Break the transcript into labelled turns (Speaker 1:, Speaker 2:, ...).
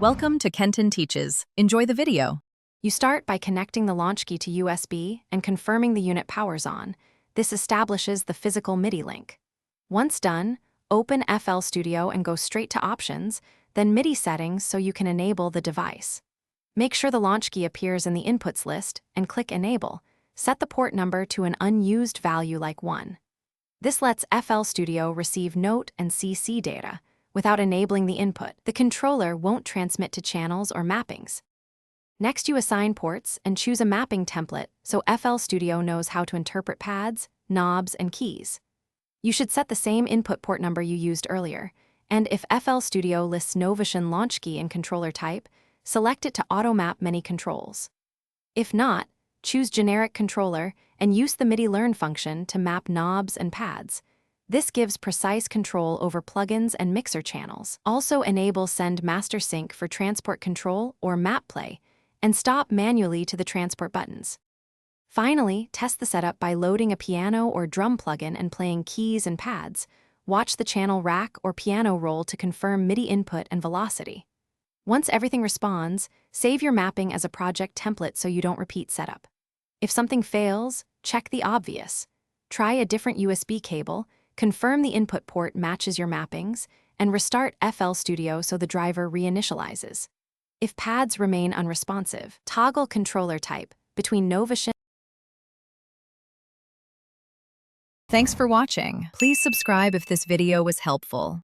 Speaker 1: Welcome to Kenton Teaches. Enjoy the video.
Speaker 2: You start by connecting the Launchkey to USB and confirming the unit powers on. This establishes the physical MIDI link. Once done, open FL Studio and go straight to Options, then MIDI settings so you can enable the device. Make sure the Launchkey appears in the Inputs list and click Enable. Set the port number to an unused value like 1. This lets FL Studio receive note and CC data. Without enabling the input, the controller won't transmit to channels or mappings. Next, you assign ports and choose a mapping template so FL Studio knows how to interpret pads, knobs, and keys. You should set the same input port number you used earlier, and if FL Studio lists Novation Launchkey in controller type, select it to auto-map many controls. If not, choose Generic Controller and use the MIDI Learn function to map knobs and pads. This gives precise control over plugins and mixer channels. Also enable Send Master Sync for transport control or map play, and stop manually to the transport buttons. Finally, test the setup by loading a piano or drum plugin and playing keys and pads. Watch the channel rack or piano roll to confirm MIDI input and velocity. Once everything responds, save your mapping as a project template so you don't repeat setup. If something fails, check the obvious. Try a different USB cable, confirm the input port matches your mappings, and restart FL Studio so the driver reinitializes. If pads remain unresponsive, toggle controller type between Novation.
Speaker 1: Thanks for watching. Please subscribe if this video was helpful.